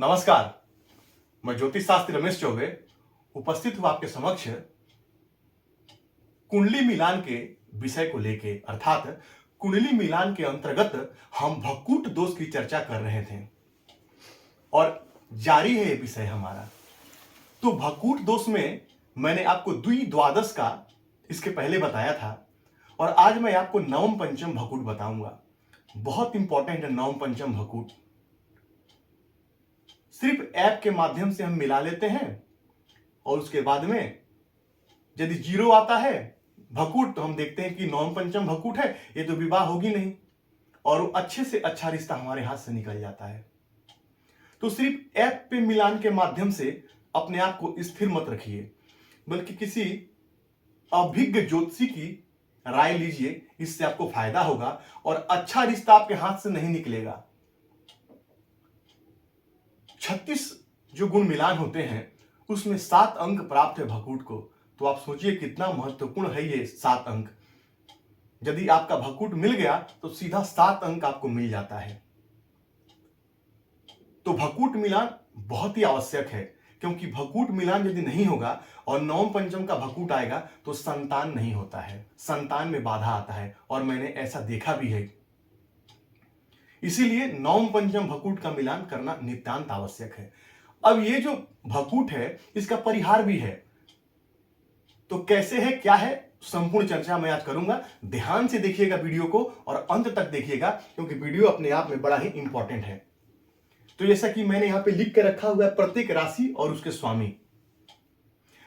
नमस्कार। मैं ज्योतिष शास्त्री रमेश चौबे उपस्थित हूं आपके समक्ष कुंडली मिलान के विषय को लेके, अर्थात कुंडली मिलान के अंतर्गत हम भक्कूट दोष की चर्चा कर रहे थे और जारी है ये विषय हमारा। तो भक्कूट दोष में मैंने आपको द्वादश का इसके पहले बताया था और आज मैं आपको नवम पंचम भक्कूट बताऊंगा। बहुत इंपॉर्टेंट है नवम पंचम भक्कूट। सिर्फ ऐप के माध्यम से हम मिला लेते हैं और उसके बाद में यदि जीरो आता है भक्कूट तो हम देखते हैं कि नवम पंचम भक्कूट है, ये तो विवाह होगी नहीं और अच्छे से अच्छा रिश्ता हमारे हाथ से निकल जाता है। तो सिर्फ ऐप पे मिलान के माध्यम से अपने आप को स्थिर मत रखिए, बल्कि किसी अभिज्ञ ज्योतिषी की राय लीजिए, इससे आपको फायदा होगा और अच्छा रिश्ता आपके हाथ से नहीं निकलेगा। 36 जो गुण मिलान होते हैं उसमें 7 अंक प्राप्त है भक्कूट को। तो आप सोचिए कितना महत्वपूर्ण है ये 7 अंक। यदि आपका भक्कूट मिल गया तो सीधा 7 अंक आपको मिल जाता है। तो भक्कूट मिलान बहुत ही आवश्यक है, क्योंकि भक्कूट मिलान यदि नहीं होगा और नवम पंचम का भक्कूट आएगा तो संतान नहीं होता है, संतान में बाधा आता है और मैंने ऐसा देखा भी है। इसीलिए नवम पंचम भक्कूट का मिलान करना नितांत आवश्यक है। अब ये जो भक्कूट है इसका परिहार भी है, तो कैसे है क्या है संपूर्ण चर्चा मैं आज करूंगा। ध्यान से देखिएगा वीडियो को और अंत तक देखिएगा, क्योंकि वीडियो अपने आप में बड़ा ही इंपॉर्टेंट है। तो जैसा कि मैंने यहां पे लिख के रखा हुआ है प्रत्येक राशि और उसके स्वामी,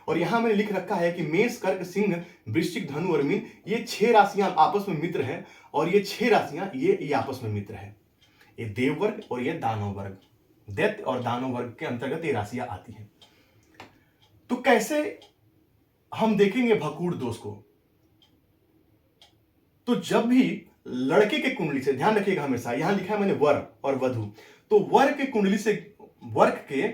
और यहां मैंने लिख रखा है कि मेष, कर्क, सिंह, वृश्चिक, धनु और मीन, ये 6 राशियां आपस में मित्र हैं और ये 6 राशियां ये आपस में मित्र हैं। ये देव वर्ग और ये दानव वर्ग, दैत्य और दानव वर्ग के अंतर्गत ये राशियां आती हैं। तो कैसे हम देखेंगे भक्कूट दोष को? तो जब भी लड़के के कुंडली से, ध्यान रखिएगा हमेशा, यहां लिखा है मैंने वर और वधु, तो वर के कुंडली से, वर्ग के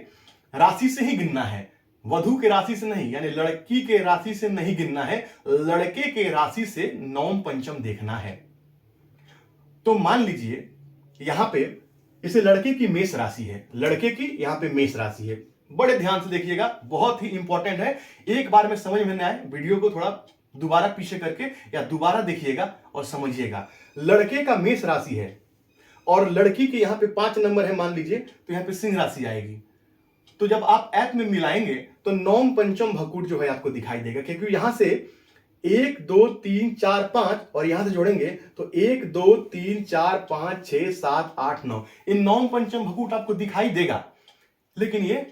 राशि से ही गिनना है, वधु के राशि से नहीं, यानी लड़की के राशि से नहीं गिनना है, लड़के के राशि से नवम पंचम देखना है। तो मान लीजिए यहां पे इसे लड़के की मेष राशि है, लड़के की यहां पे मेष राशि है। बड़े ध्यान से देखिएगा, बहुत ही इंपॉर्टेंट है। एक बार में समझ में ना आए, वीडियो को थोड़ा दोबारा पीछे करके या दोबारा देखिएगा और समझिएगा। लड़के का मेष राशि है और लड़की के यहां पे 5 नंबर है मान लीजिए, तो यहां पे सिंह राशि आएगी। तो जब आप ऐप में मिलाएंगे तो नवम पंचम भक्कूट जो है आपको दिखाई देगा, क्योंकि यहां से 1 2 3 4 5 और यहां से जोड़ेंगे तो 1 2 3 4 5 6 7 8 9, इन नवम पंचम भक्कूट आपको दिखाई देगा, लेकिन ये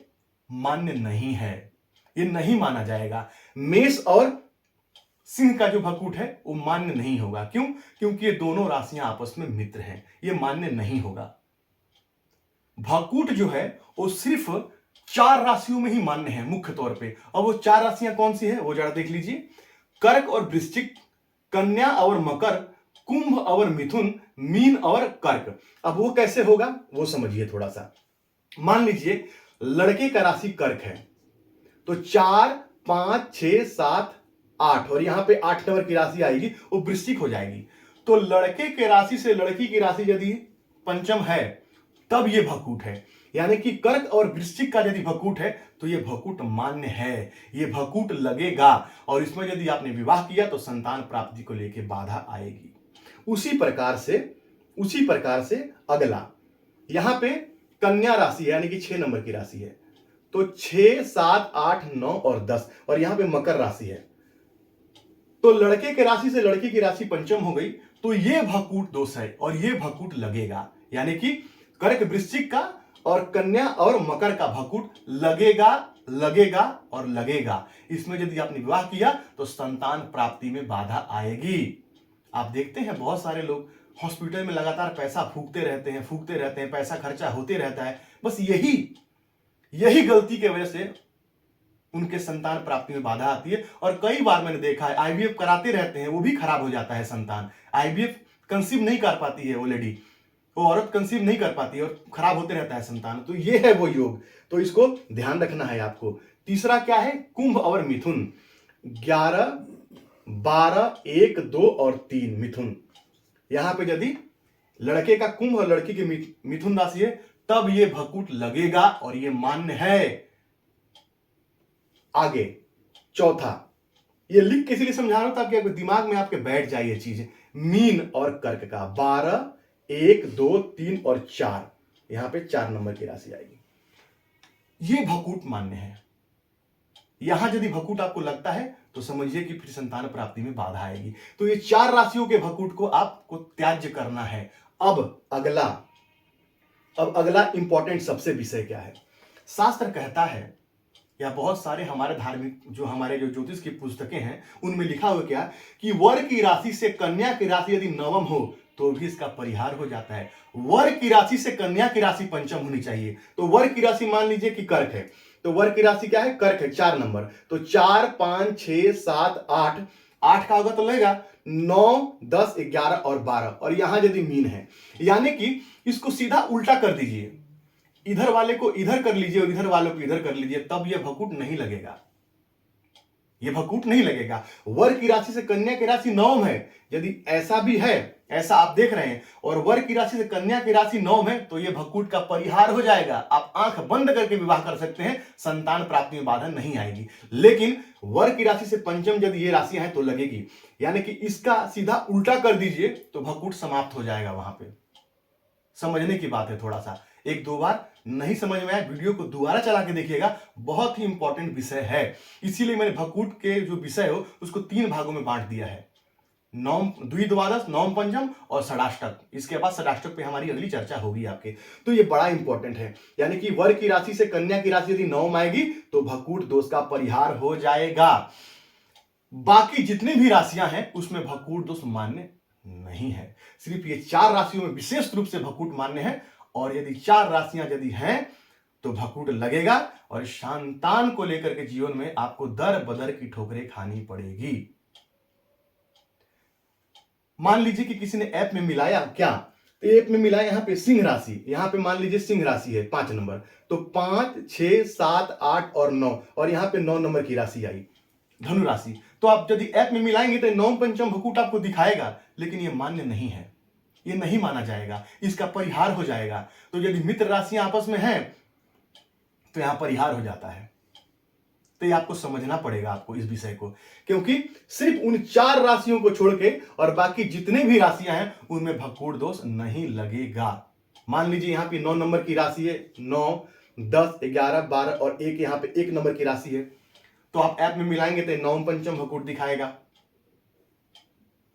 मान्य नहीं है, ये नहीं माना जाएगा। मेष और सिंह का जो भक्कूट है वो मान्य नहीं होगा। क्यों? क्योंकि ये दोनों राशियां आपस में मित्र हैं, ये मान्य नहीं होगा। भक्कूट जो है वो सिर्फ 4 राशियों में ही मान्य है मुख्य तौर पे, और वो 4 राशियां कौन सी है वो जरा देख लीजिए। कर्क और वृश्चिक, कन्या और मकर, कुंभ और मिथुन, मीन और कर्क। अब वो कैसे होगा वो समझिए थोड़ा सा। मान लीजिए लड़के का राशि कर्क है, तो 4 5 6 7 8 और यहां पे 8 नंबर की राशि आएगी, वो वृश्चिक हो जाएगी। तो लड़के के राशि से लड़की की राशि यदि पंचम है तब ये भक्कूट है, यानी कि कर्क और वृश्चिक का यदि भक्कूट है तो ये भक्कूट मान्य है, ये भक्कूट लगेगा और इसमें यदि आपने विवाह किया तो संतान प्राप्ति को लेकर बाधा आएगी। उसी प्रकार से अगला यहां पे कन्या राशि है, यानी कि 6 नंबर की राशि है, तो 6 7 8 9 और 10 और यहां पे मकर राशि है। तो लड़के के राशि से लड़की की राशि पंचम हो गई, तो ये भक्कूट दोष है और ये भक्कूट लगेगा, यानी कि कर्क वृश्चिक का और कन्या और मकर का भक्कूट लगेगा और लगेगा। इसमें यदि आपने विवाह किया तो संतान प्राप्ति में बाधा आएगी। आप देखते हैं बहुत सारे लोग हॉस्पिटल में लगातार पैसा फूकते रहते हैं, पैसा खर्चा होते रहता है, बस यही गलती की वजह से उनके संतान प्राप्ति में बाधा आती है। और कई बार मैंने देखा है आईवीएफ कराते रहते हैं, वो भी खराब हो जाता है संतान। आईवीएफ कंसीव नहीं कर पाती है, वो लेडी, वो औरत कंसीव नहीं कर पाती है और खराब होते रहता है संतान। तो ये है वो योग, तो इसको ध्यान रखना है आपको। तीसरा क्या है? कुंभ और मिथुन, 11 12 1 2 और 3 मिथुन। यहां पे यदि लड़के का कुंभ और लड़की की मिथुन राशि है तब ये भकूट लगेगा और ये मान्य है। आगे चौथा, ये लिख के इसलिए समझा रहा हूं ताकि आपके दिमाग में आपके बैठ जाए ये चीज। मीन और कर्क का 12, 1, 2, 3 और 4, यहां पे 4 नंबर की राशि आएगी। ये भकूट मान्य है। यहां यदि भकूट आपको लगता है तो समझिए कि फिर संतान प्राप्ति में बाधा आएगी। तो ये 4 राशियों के भकूट को आपको त्याज्य करना है। अब अगला इंपॉर्टेंट सबसे विषय क्या है? शास्त्र कहता है, या बहुत सारे हमारे धार्मिक जो ज्योतिष की पुस्तकें हैं उनमें लिखा हुआ क्या कि वर की राशि से कन्या की राशि यदि नवम हो तो भी इसका परिहार हो जाता है। वर की राशि से कन्या की राशि पंचम होनी चाहिए। तो वर की राशि मान लीजिए कि कर्क है, तो वर की राशि क्या है? कर्क है, 4 नंबर। तो 4, 5, 6, 7, 8 का होगा तो लगेगा 9, 10, 11 और 12, और यहां यदि मीन है, यानी कि इसको सीधा उल्टा कर दीजिए, इधर वाले को इधर कर लीजिए और इधर वाले को इधर कर लीजिए, तब यह भकूट नहीं लगेगा। यह भकूट नहीं लगेगा। वर की राशि से कन्या की राशि नवम है, यदि ऐसा भी है, ऐसा आप देख रहे हैं, और वर की राशि से कन्या की राशि नवम है, तो यह भकूट का परिहार हो जाएगा। आप आंख बंद करके विवाह कर सकते हैं, संतान प्राप्ति में बाधा नहीं आएगी। लेकिन वर की राशि से पंचम यदि ये राशियां हैं तो लगेगी, यानी कि इसका सीधा उल्टा कर दीजिए तो भकूट समाप्त हो जाएगा। वहां पे समझने की बात है, थोड़ा सा 1-2 बार नहीं समझ में आया, वीडियो को दोबारा चला के देखिएगा, बहुत ही इंपॉर्टेंट विषय है। इसीलिए मैंने भकूट के जो विषय हो उसको 3 भागों में बांट दिया है, नवम, द्विद्वादश, नवम पंचम और षडाष्टक। इसके बाद षडाष्टक पे हमारी अगली चर्चा होगी आपके। तो ये बड़ा इंपॉर्टेंट है, यानी कि वर की राशि से कन्या की राशि यदि नवम आएगी तो भकूट दोष का परिहार हो जाएगा। बाकी जितनी भी राशियां हैं उसमें भकूट दोष मान्य नहीं है। सिर्फ ये 4 राशियों में विशेष रूप से भकूट मान्य है, और यदि 4 राशियां यदि हैं तो भकूट लगेगा और संतान को लेकर के जीवन में आपको दर बदर की ठोकरें खानी पड़ेगी। मान लीजिए कि किसी ने ऐप में मिलाया क्या, तो ऐप में मिलाया यहां पे सिंह राशि, यहां पे मान लीजिए सिंह राशि है 5 नंबर, तो 5, 6, 7, 8 और 9, और यहां पे 9 नंबर की राशि आई धनु राशि। तो आप यदि ऐप में मिलाएंगे तो नवम पंचम भकूट आपको दिखाएगा, लेकिन यह मान्य नहीं है, ये नहीं माना जाएगा, इसका परिहार हो जाएगा। तो यदि मित्र राशियां आपस में हैं तो यहां परिहार हो जाता है। तो ये आपको समझना पड़ेगा आपको इस विषय को, क्योंकि सिर्फ उन 4 राशियों को छोड़ के और बाकी जितने भी राशियां हैं उनमें भकूट दोष नहीं लगेगा। मान लीजिए यहां पे 9 नंबर की राशि है, 9, 10, 11, 12 और 1, यहां पे 1 नंबर की राशि है, तो आप ऐप में मिलाएंगे तो नवम पंचम भकूट दिखाएगा,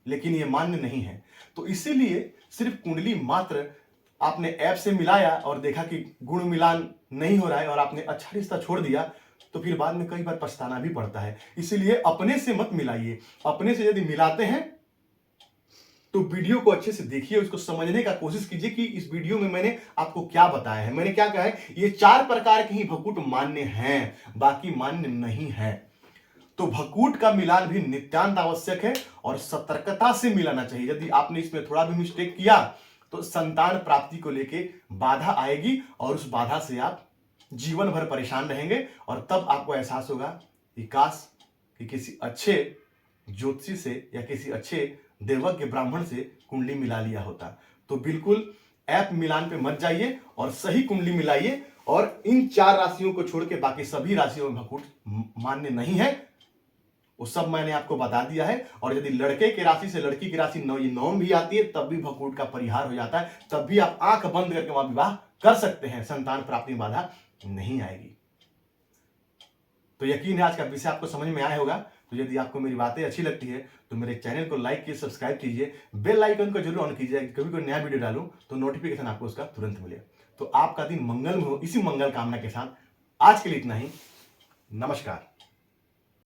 लेकिन ये मान्य नहीं है। तो इसीलिए सिर्फ कुंडली मात्र आपने ऐप से मिलाया और देखा कि गुण मिलान नहीं हो रहा है और आपने अच्छा रिश्ता छोड़ दिया, तो फिर बाद में कई बार पछताना भी पड़ता है। इसीलिए अपने से मत मिलाइए। अपने से यदि मिलाते हैं तो वीडियो को अच्छे से देखिए, उसको समझने का कोशिश कीजिए कि इस वीडियो में मैंने आपको क्या बताया है। मैंने क्या कहा है, ये 4 प्रकार के ही भकूट मान्य हैं, बाकी मान्य नहीं है। तो भकूट का मिलान भी नित्यांत आवश्यक है और सतर्कता से मिलाना चाहिए। यदि आपने इसमें थोड़ा भी मिस्टेक किया तो संतान प्राप्ति को लेके बाधा आएगी और उस बाधा से आप जीवन भर परेशान रहेंगे, और तब आपको एहसास होगा कि काश कि किसी अच्छे ज्योतिषी से या किसी अच्छे देवज्ञ ब्राह्मण से कुंडली मिला लिया होता। तो बिल्कुल ऐप मिलान पे मत जाइए और सही कुंडली मिलाइए, और इन 4 राशियों को छोड़ के बाकी सभी राशियों में भकूट मान्य नहीं है, वो सब मैंने आपको बता दिया है। और यदि लड़के की राशि से लड़की की राशि नवम भी आती है तब भी भकूट का परिहार हो जाता है, तब भी आप आंख बंद करके वहां विवाह कर सकते हैं, संतान प्राप्ति में बाधा नहीं आएगी। तो यकीन है आज का विषय आपको समझ में आया होगा। तो यदि आपको मेरी बातें अच्छी लगती है तो मेरे चैनल को लाइक कीजिए, सब्सक्राइब कीजिए, बेल आइकन को जरूर ऑन कीजिए, कभी कोई नया वीडियो डालूं तो नोटिफिकेशन आपको उसका तुरंत मिले। तो आपका दिन मंगल में हो, इसी मंगल कामना के साथ आज के लिए इतना ही। नमस्कार।